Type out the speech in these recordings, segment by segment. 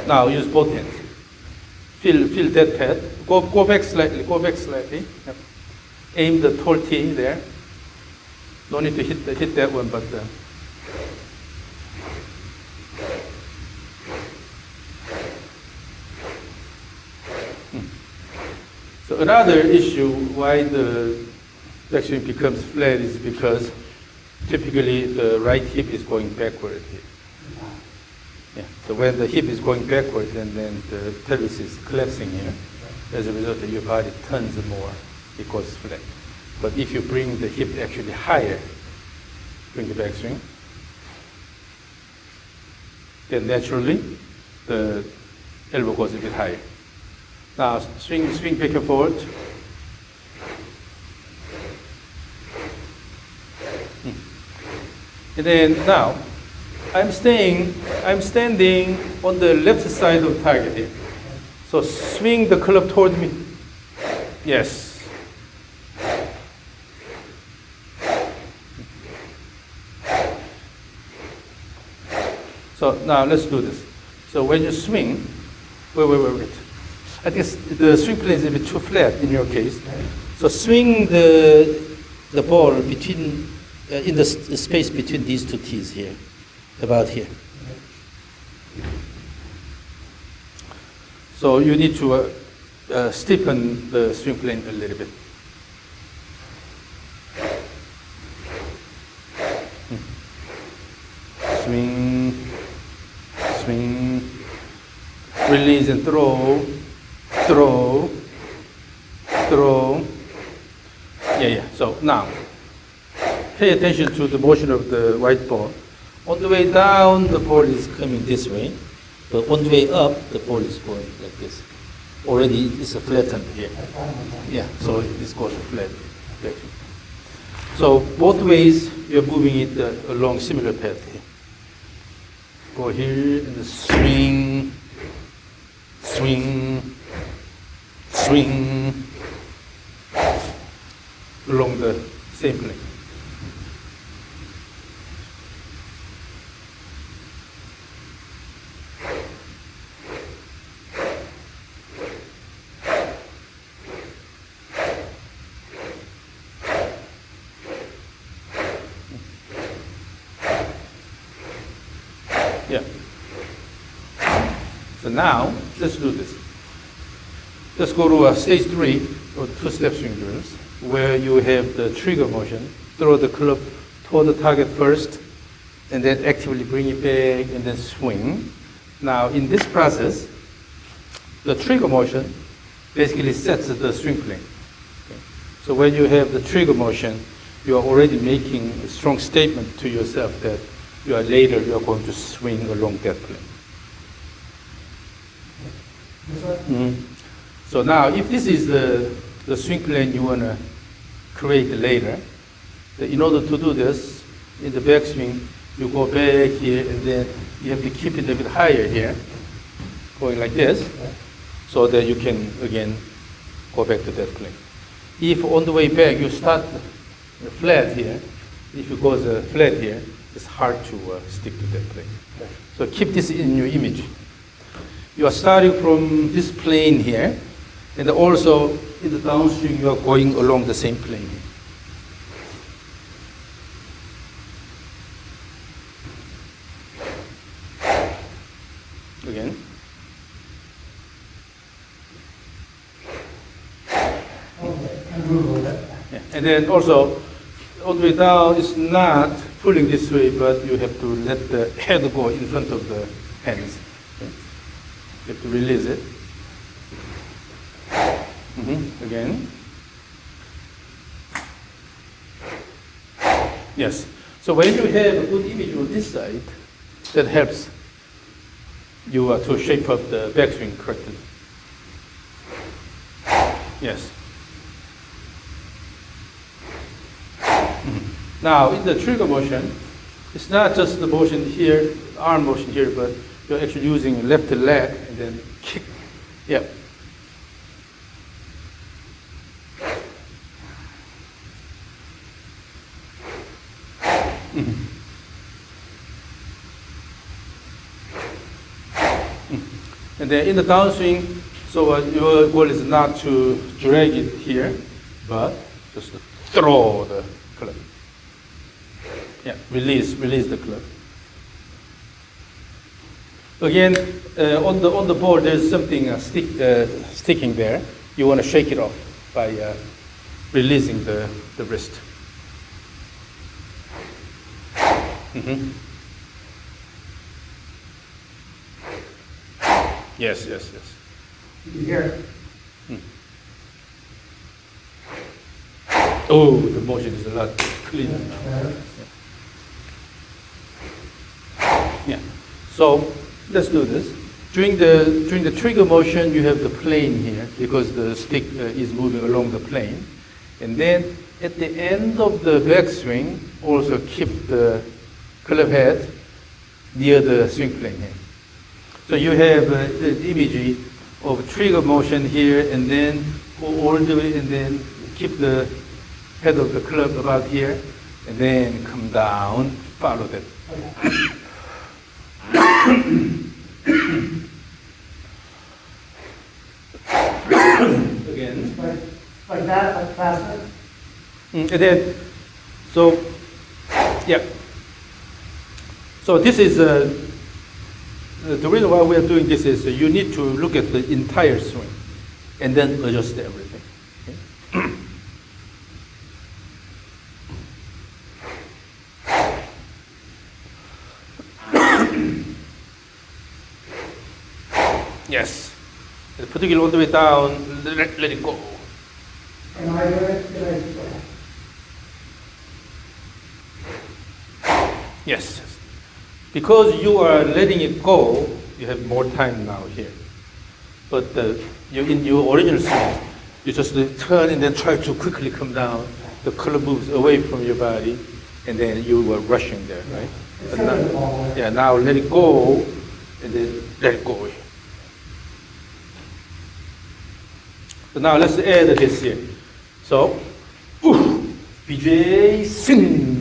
Now use both hands. Feel that pad. Go back slightly. Go back slightly. Yep. Aim the tall T there. No need to hit that one, but. So another issue why the backswing becomes flat is because typically the right hip is going backward here. Yeah. So when the hip is going backward, then the pelvis is collapsing here. As a result, your body turns more, it goes flat. But if you bring the hip actually higher, bring the backswing, then naturally the elbow goes a bit higher. Now swing back and forward. And then now I'm standing on the left side of the target here. So swing the club towards me. Yes. So now let's do this. So when you swing, wait. I guess the swing plane is a bit too flat in your case. So swing the ball between in the space between these two tees here, about here. So you need to stiffen the swing plane a little bit. Swing, release and throw. Yeah. So now, pay attention to the motion of the white ball. On the way down, the ball is coming this way, but on the way up, the ball is going like this. Already, it's flattened here. Yeah, so this goes flat. So both ways, you're moving it along similar path here. Go here and swing. Along the same plane. Yeah. So now, let's do this. Let's go to stage 3 or two-step swing drills, where you have the trigger motion. Throw the club toward the target first, and then actively bring it back, and then swing. Now, in this process, the trigger motion basically sets the swing plane. Okay. So when you have the trigger motion, you are already making a strong statement to yourself that you are going to swing along that plane. So now, if this is the swing plane you want to create later, in order to do this, in the backswing, you go back here, and then you have to keep it a bit higher here, going like this, so that you can, again, go back to that plane. If on the way back you start flat here, if it goes flat here, it's hard to stick to that plane. So keep this in your image. You are starting from this plane here, and also in the downswing you are going along the same plane. Again. Yeah. And then also, all the way down is not pulling this way, but you have to let the head go in front of the hands. Okay. You have to release it. Again. Yes. So when you have a good image on this side, that helps you to shape up the backswing correctly. Yes. Now, in the trigger motion, it's not just the motion here, arm motion here, but you're actually using left leg and then kick. Yep. And then in the downswing, so your goal is not to drag it here, but just to throw the club. Yeah, release the club. Again, on the board, there's something sticking there. You want to shake it off by releasing the wrist. Mm-hmm. Yes. You hear it? Oh, the motion is a lot cleaner now. Yeah. So let's do this. During the trigger motion, you have the plane here because the stick is moving along the plane, and then at the end of the backswing, also keep the club head near the swing plane here. So you have the image of trigger motion here, and then go all the way, and then keep the head of the club about here, and then come down, follow that. Again. Like that, like faster? And then, so, yeah. So this is, the reason why we are doing this is you need to look at the entire swing and then adjust everything. Okay? Yes. Particularly all the way down, let it go. Am I doing it? Yes. Because you are letting it go, you have more time now here. But in your original swing, you just turn and then try to quickly come down. The club moves away from your body, and then you were rushing there, right? But now, now let it go, and then let it go. So now let's add this here. So, BJ, sing.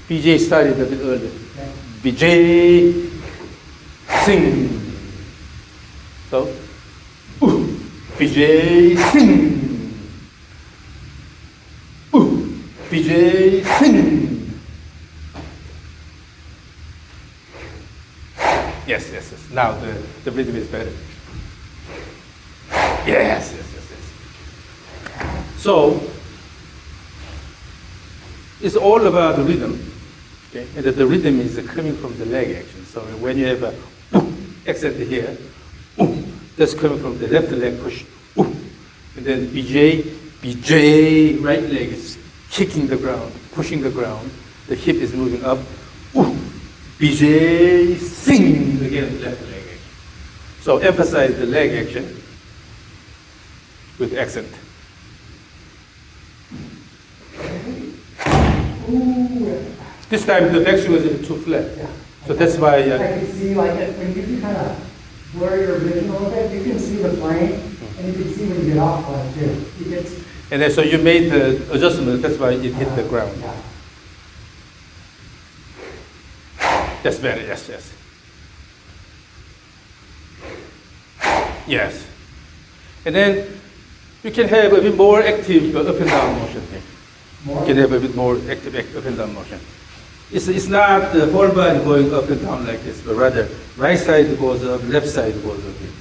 BJ started a bit earlier. BJ, sing. So, BJ, sing. BJ, sing. Yes. Now the rhythm is better. Yes. So, it's all about the rhythm. Okay? And the rhythm is coming from the leg action. So when you have a accent here, that's coming from the left leg push. And then BJ, right leg is kicking the ground, pushing the ground. The hip is moving up. BJ, sing again, left leg action. So emphasize the leg action with accent. This time the backswing was a bit too flat. Yeah. So that's why. I can see like it, when you kind of blur your vision a little bit, you can see the plane, and you can see when you get off on it too. And then so you made the adjustment, that's why it hit the ground. Yeah. That's better, yes. Yes. And then you can have a bit more active up and down motion here. You can have a bit more active up and down motion. It's not the whole body going up and down like this, but rather right side goes up, left side goes up here.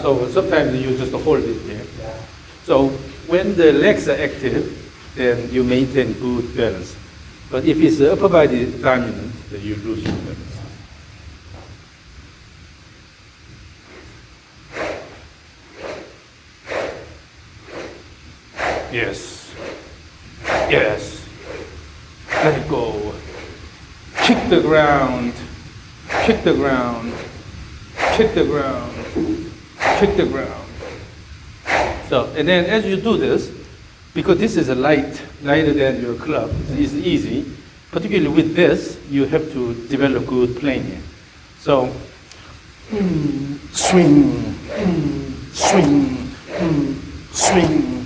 So sometimes you just hold it here. Yeah. So when the legs are active, then you maintain good balance. But if it's the upper body dominant, then you lose your balance. Yes. Let it go. Kick the ground. Kick the ground. Kick the ground. Kick the ground. So, and then as you do this, because this is lighter than your club, it's easy, particularly with this, you have to develop good plane here. So, swing, swing, swing,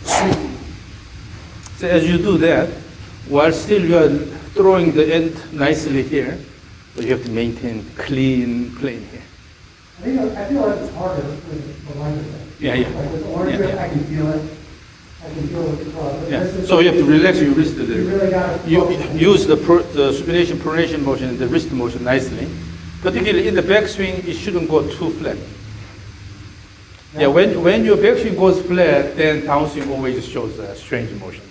swing. So as you do that, while still you are throwing the end nicely here, so you have to maintain clean plane here. I feel like it's harder with the line effect. Yeah, yeah. Like with the orange grip, Yeah. I can feel it. I can feel it with the claw. But Yeah. this is- So you have to relax your wrist You there. really gotta. You use the supination, pronation motion and the wrist motion nicely. Particularly in the backswing, it shouldn't go too flat. Yeah, when your backswing goes flat, then downswing always shows a strange motion.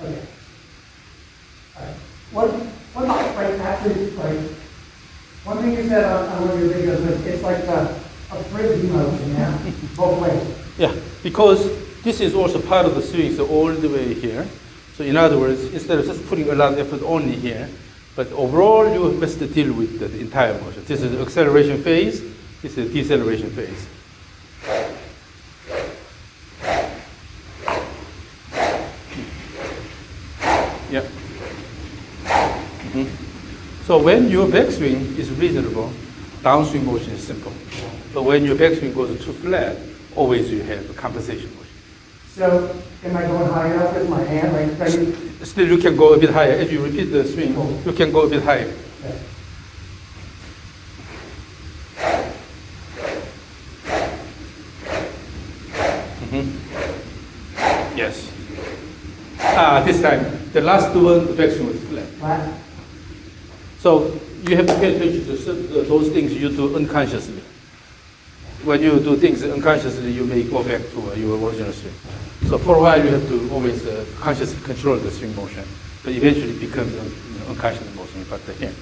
Okay. All right. What about, like, actually, like, one thing you said on one of your videos was it's like a frisbee motion, yeah? Both ways. Yeah, because this is also part of the swing, so all the way here. So in other words, instead of just putting a lot of effort only here, but overall you must deal with the entire motion. This is the acceleration phase, this is the deceleration phase. Yeah. So when your backswing is reasonable, downswing motion is simple. But when your backswing goes too flat, always you have a compensation motion. So, am I going high enough with my hand? Like, Still, you can go a bit higher. As you repeat the swing, you can go a bit higher. okay. Yes. This time, the last one, the backswing was flat. Flat? So you have to pay attention to those things you do unconsciously. When you do things unconsciously, you may go back to your original swing. So for a while, you have to always consciously control the swing motion, but eventually it becomes unconscious motion. But here,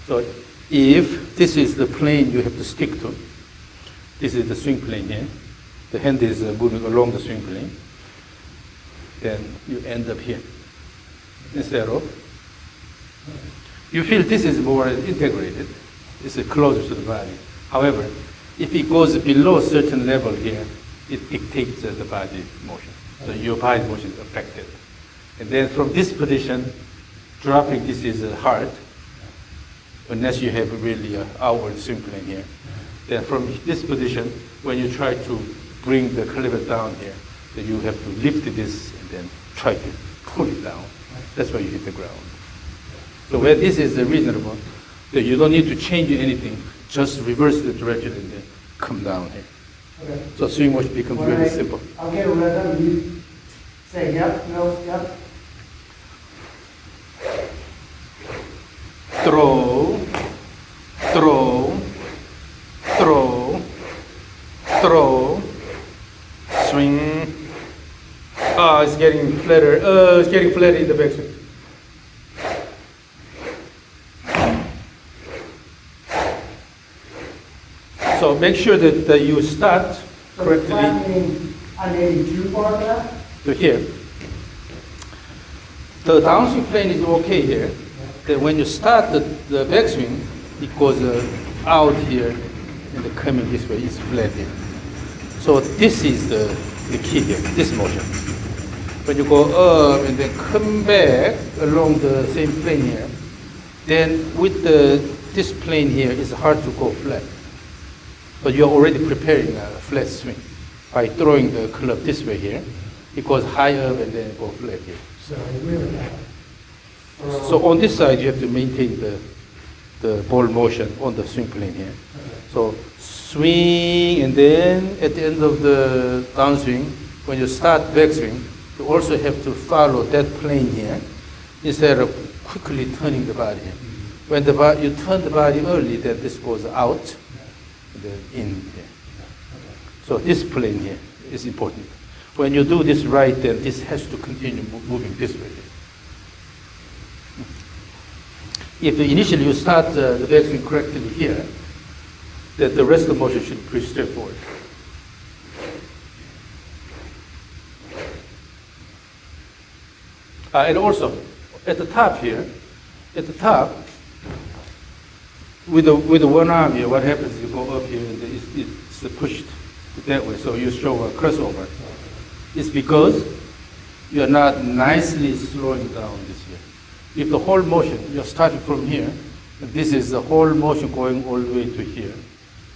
so if this is the plane you have to stick to, this is the swing plane here. The hand is moving along the swing plane. Then you end up here instead of. You feel this is more integrated. It's closer to the body. However, if it goes below a certain level here, it dictates the body motion. So your body motion is affected. And then from this position, dropping this is hard, unless you have really an outward swing plane here. Then from this position, when you try to bring the cleaver down here, then you have to lift this and then try to pull it down. That's why you hit the ground. So where this is reasonable, that you don't need to change anything, just reverse the direction and then come down here. Okay. So swing motion becomes When really simple. I'll get a rhythm, you say yep, no, yep. Throw, throw, throw, throw, swing. It's getting flatter. It's getting flatter in the backswing. So make sure that you start So correctly flat meaning I maybe too far for that? to here. The downswing plane is okay here. Then when you start the backswing, it goes out here and then coming this way, it's flat here. So this is the key here, this motion. When you go up and then come back along the same plane here, then with this plane here, it's hard to go flat. But you're already preparing a flat swing. By throwing the club this way here, it goes high up and then go flat here. So I really got it. So on this side, you have to maintain the ball motion on the swing plane here. So swing, and then at the end of the downswing, when you start backswing, you also have to follow that plane here instead of quickly turning the body. When you turn the body early, then this goes out and then in here. So this plane here is important. When you do this right, then this has to continue moving this way. If initially you start the backswing correctly here, then the rest of the motion should be pretty straightforward. And also, at the top here, at the top, with the one arm here, what happens is you go up here and it's pushed that way, so you show a crossover. It's because you're not nicely slowing down this If the whole motion, you're starting from here, and this is the whole motion going all the way to here.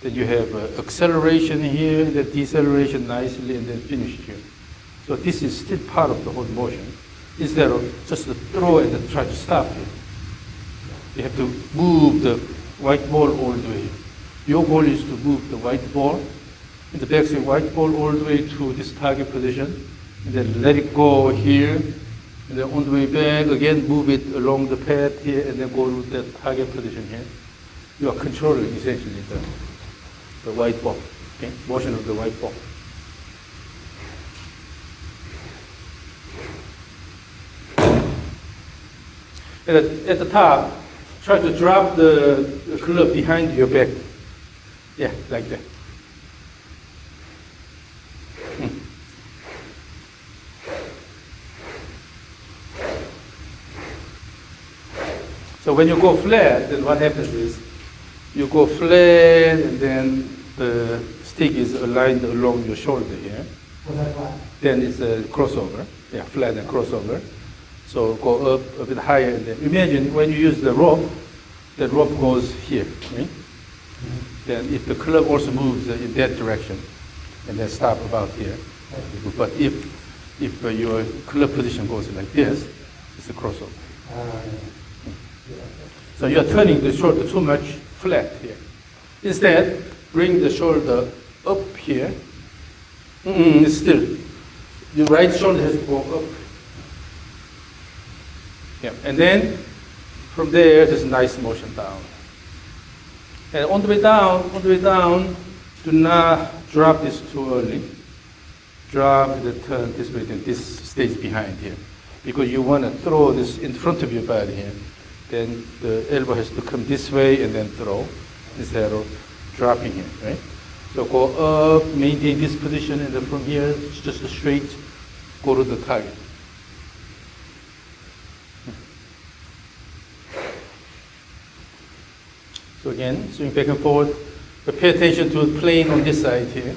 Then you have acceleration here, and then deceleration nicely, and then finish here. So this is still part of the whole motion. Instead of just to throw and then try to stop it. You have to move the white ball all the way. Your goal is to move the white ball in the backswing, white ball all the way to this target position, and then let it go here, and then on the way back, again move it along the path here, and then go to the target position here. You are controlling essentially the white ball, okay? Motion of the white ball. At the top, try to drop the club behind your back. Yeah, like that. So when you go flat, then what happens is, you go flat and then the stick is aligned along your shoulder here. Was that flat? Then it's a crossover. Yeah, flat and crossover. So go up a bit higher. And then imagine when you use the rope goes here, right? Then if the club also moves in that direction, and then stop about here. But if your club position goes like this, it's a crossover. So you're turning the shoulder too much flat here. Instead, bring the shoulder up here. Still, your right shoulder has to go up. Yeah, and then from there, there's a nice motion down. And on the way down, do not drop this too early. Drop the turn this way, then this stays behind here. Because you want to throw this in front of your body here. Then the elbow has to come this way and then throw instead of dropping here, right? So go up, maintain this position, and then from here, it's just a straight, go to the target. So again, swing back and forth, but pay attention to the plane on this side here.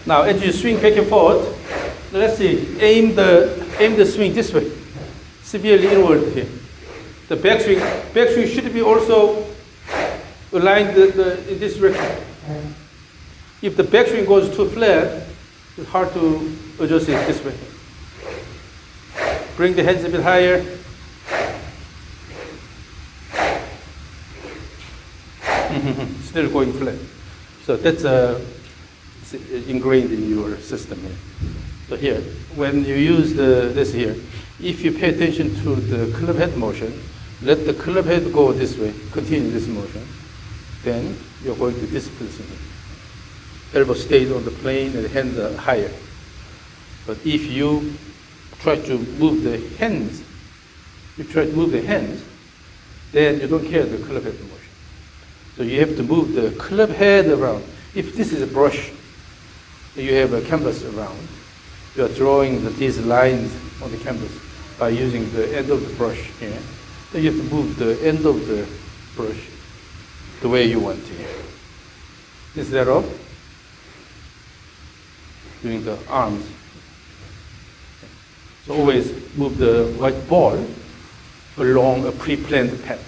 Now, as you swing back and forth, let's see, aim the swing this way, severely inward here. The backswing should be also aligned in this direction. If the backswing goes too flat, it's hard to adjust it this way. Bring the hands a bit higher. Still going flat. So that's ingrained in your system here. So here, when you use this here, if you pay attention to the club head motion, let the club head go this way, continue this motion, then you're going to this position here. Elbow stays on the plane and the hands are higher. But if you try to move the hands, then you don't care the club head motion. So you have to move the club head around. If this is a brush, you have a canvas around, you are drawing these lines on the canvas by using the end of the brush here. Then you have to move the end of the brush the way you want here. Instead of doing the arms. So always move the white ball along a pre-planned path.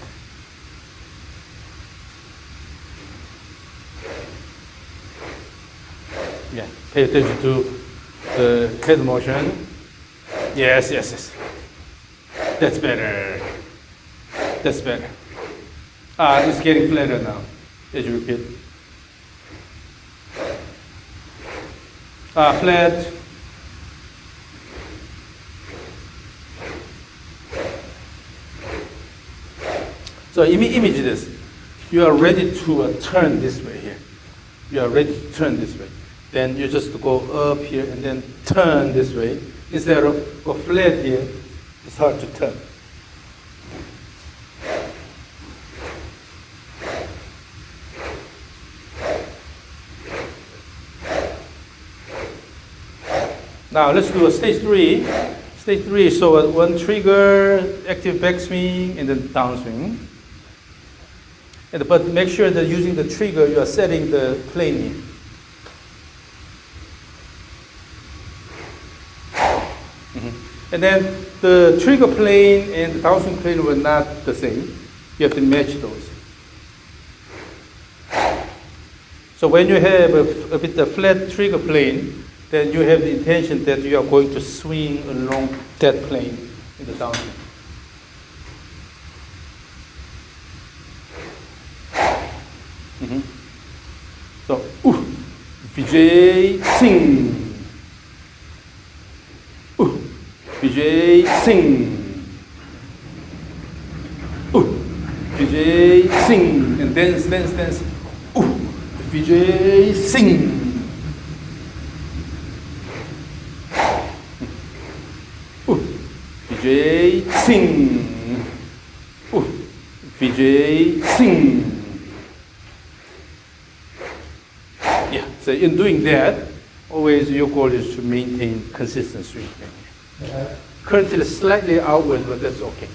Yeah, pay attention to the head motion. Yes. That's better. It's getting flatter now as you repeat. Flat. So image this. You are ready to turn this way here. You are ready to turn this way. Then you just go up here and then turn this way. Instead of go flat here, it's hard to turn. Now let's do a stage 3. Stage 3, so one trigger, active backswing, and then downswing. But make sure that using the trigger, you are setting the plane here. And then the trigger plane and the downswing plane were not the same. You have to match those. So when you have a bit of flat trigger plane, then you have the intention that you are going to swing along that plane in the downswing. So, VJ sing. VJ sing. VJ sing. And dance, dance, dance. VJ sing. VJ sing. VJ sing. Yeah, so in doing that, always your goal is to maintain consistent swing. Currently slightly outward, but that's okay.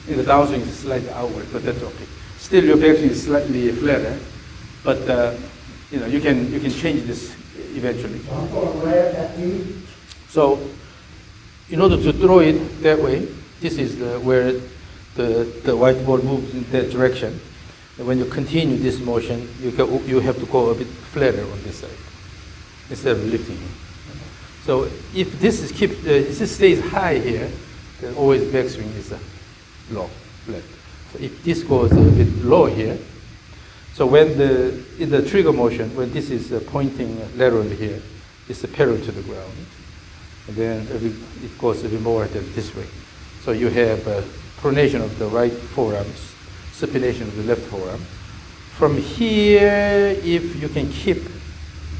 In the downswing is slightly outward, but that's okay. Still your backswing is slightly flatter, but you can change this eventually. So in order to throw it that way, this is where the white ball moves in that direction. And when you continue this motion, you have to go a bit flatter on this side instead of lifting. So if this stays high here, then always backswing is low, flat. So if this goes a bit low here, so when in the trigger motion, when this is pointing laterally here, it's parallel to the ground, and then it goes a bit more than this way. So you have pronation of the right forearm, supination of the left forearm. From here, if you can keep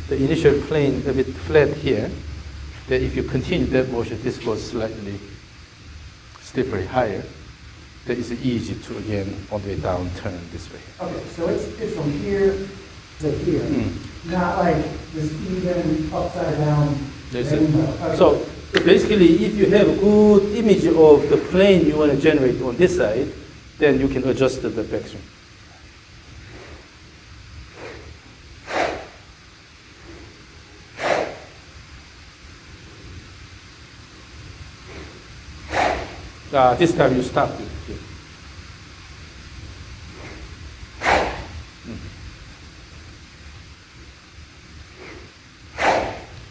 the initial plane a bit flat here, then if you continue that motion, this goes slightly stiffer higher. That is easy to, again, on the way down, turn this way. Okay, so it's from here to here, not like this even upside down rainbow. Okay. So basically, if you have a good image of the plane you want to generate on this side, then you can adjust the backswing. This time you stop it here.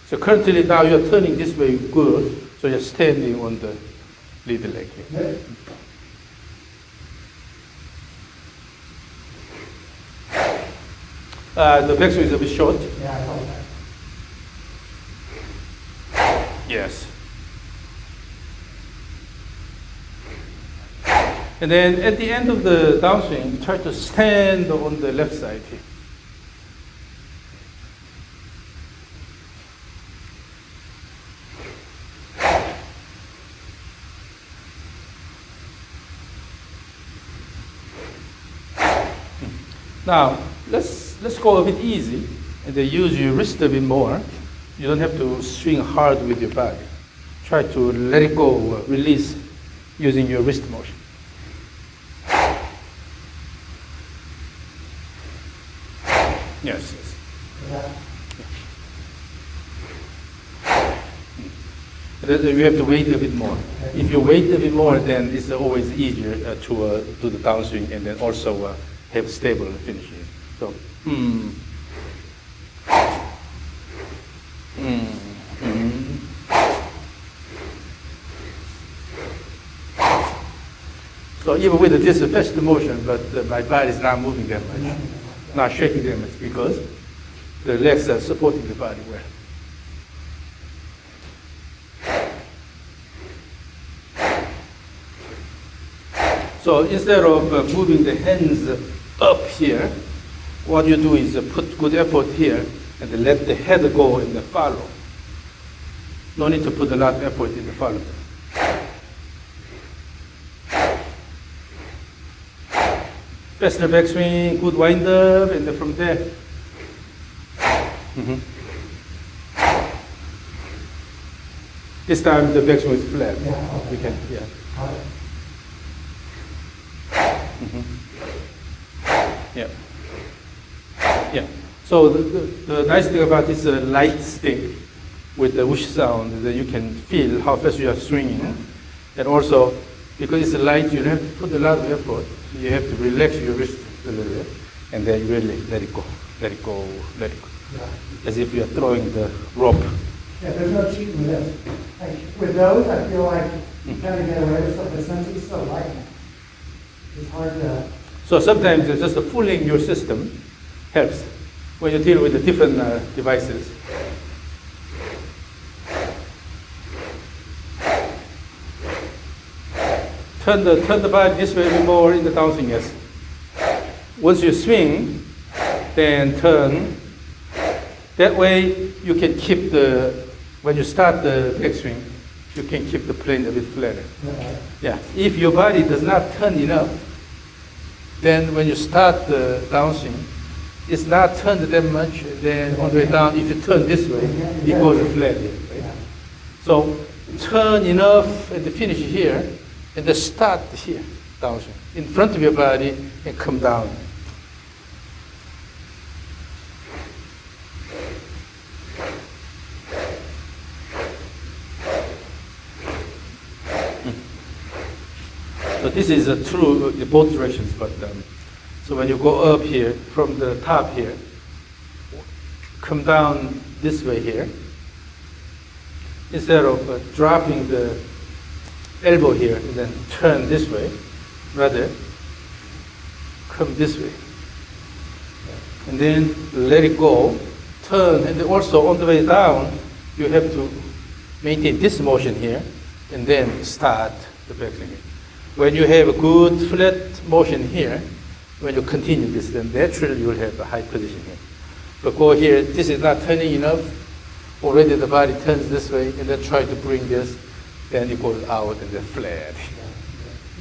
So currently now you're turning this way good, so you're standing on the lead leg here. The backswing is a bit short. Yeah, I felt that. Yes. And then at the end of the downswing, try to stand on the left side here. Now, let's go a bit easy, and then use your wrist a bit more. You don't have to swing hard with your body. Try to let it go, release using your wrist motion. Yes, yes. Yeah. Then you have to wait a bit more. If you wait a bit more, then it's always easier to do the downswing and then also have stable finishing. So, So even with this fast motion, but my body is not moving that much, not shaking that much, because the legs are supporting the body well. So instead of moving the hands up here, what you do is put good effort here and then let the head go in the follow. No need to put a lot of effort in the follow. Faster backswing, good wind up, and then from there. This time the backswing is flat. Yeah, okay. You can, yeah. Yeah. Yeah. So the nice thing about this light stick, with the whoosh sound, then you can feel how fast you are swinging. And also, because it's light, you don't have to put a lot of effort. You have to relax your wrist a little bit, and then really let it go, let it go, let it go. Yeah. As if you are throwing the rope. Yeah, there's no cheating with this. Like, with those, I feel like you kind of get away with stuff, but since it's so light, it's hard to... So sometimes it's just fooling your system helps when you deal with the different devices. Turn the body this way more in the downswing, yes. Once you swing, then turn. That way you can keep when you start the backswing, you can keep the plane a bit flatter. Yeah. If your body does not turn enough, then when you start the downswing, it's not turned that much, then on the way down, if you turn this way, it goes flat here, right? So turn enough and finish here, and then start here, downswing, in front of your body, and come down. So this is true in both directions, but so when you go up here, from the top here, come down this way here, instead of dropping the elbow here and then turn this way, rather come this way. And then let it go, turn, and then also on the way down, you have to maintain this motion here, and then start the backswing. When you have a good flat motion here, when you continue this, then naturally you will have a high position here. But go here, this is not turning enough. Already the body turns this way, and then try to bring this, then it goes out and then flat.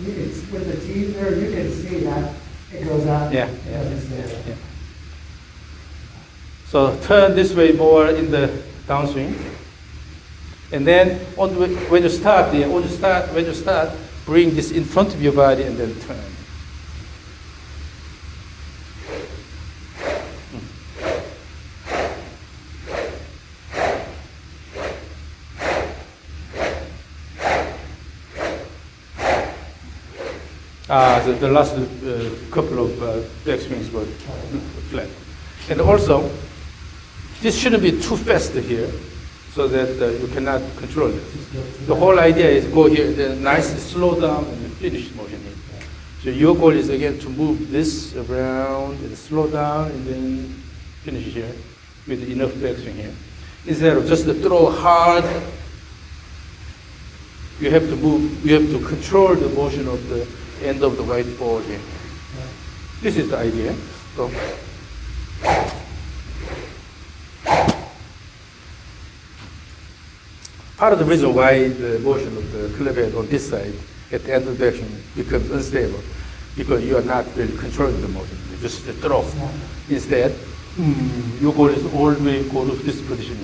You can, with the teeth there, you can see that it goes out. Yeah. So turn this way more in the downswing. And then when you start there, when you start, bring this in front of your body and then turn. The last couple of backswings were flat. And also, this shouldn't be too fast here, so that you cannot control it. The whole idea is go here, then nice, slow down, and finish motion here. So your goal is again to move this around and slow down, and then finish here with enough backswing here. Instead of just throw hard, you have to move. You have to control the motion of the end of the white ball here. This is the idea. So. Part of the reason why the motion of the club head on this side at the end of the action becomes unstable, because you are not really controlling the motion. You just throw. Instead, your goal is to always go to this position.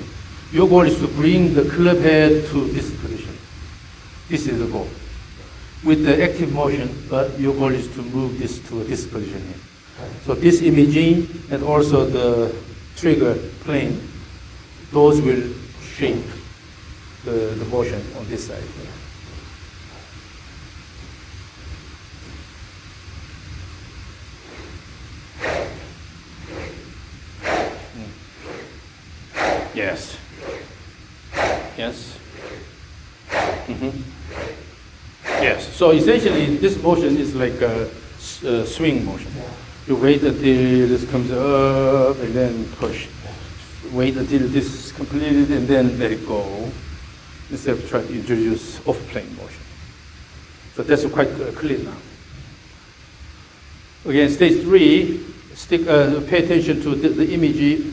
Your goal is to bring the club head to this position. This is the goal. With the active motion, but your goal is to move this to this position here. So this imaging and also the trigger plane, those will shape the motion on this side. Yes. Yes. Yes. So essentially, this motion is like a swing motion. You wait until this comes up and then push. Wait until this is completed and then let it go, instead of trying to introduce off-plane motion. So that's quite clear now. Again, stage 3, pay attention to the image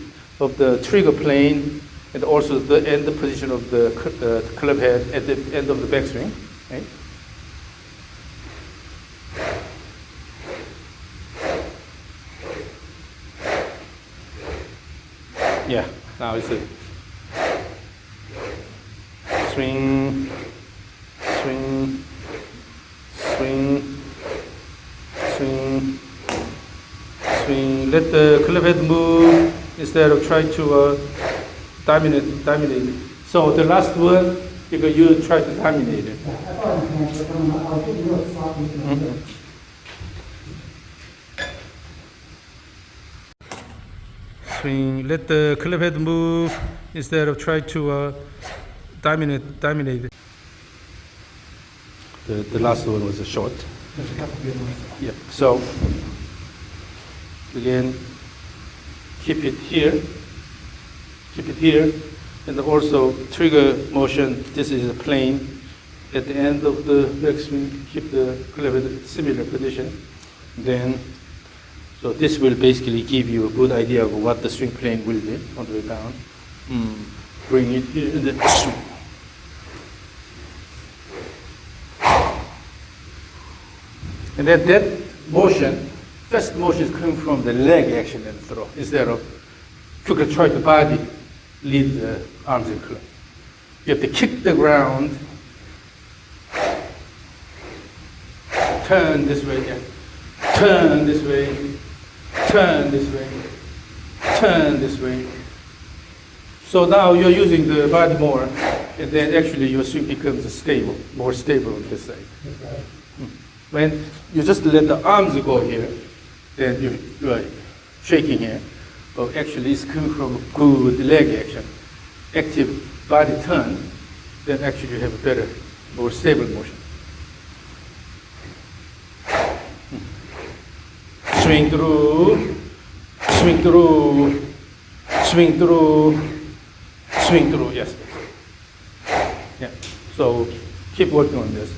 of the trigger plane and also the end position of the club head at the end of the backswing. Right? Yeah, now it's a swing, swing, swing, swing, swing. Let the club head move instead of trying to dominate So the last one, because you try to dominate it. Yeah, I thought I was I was getting real sloppy. Swing, let the club head move instead of try to dominate it. The last one was a short. There's a couple good ones. Yep. So again, keep it here, and also trigger motion. This is a plane. At the end of the backswing, keep the club at a similar position. Then, so this will basically give you a good idea of what the swing plane will be on the way down. Bring it here and then swing. And then that motion, first motion is coming from the leg action and throw, instead of quickly try to body lead the arms and club. You have to kick the ground, turn this way, turn this way, turn this way, turn this way. So now you're using the body more, and then actually your swing becomes stable, more stable on this side. When you just let the arms go here, then you're shaking here. But actually it's coming from good leg action, active body turn, then actually you have a better, more stable motion. Swing through, swing through, swing through, swing through, yes. Yeah, so keep working on this.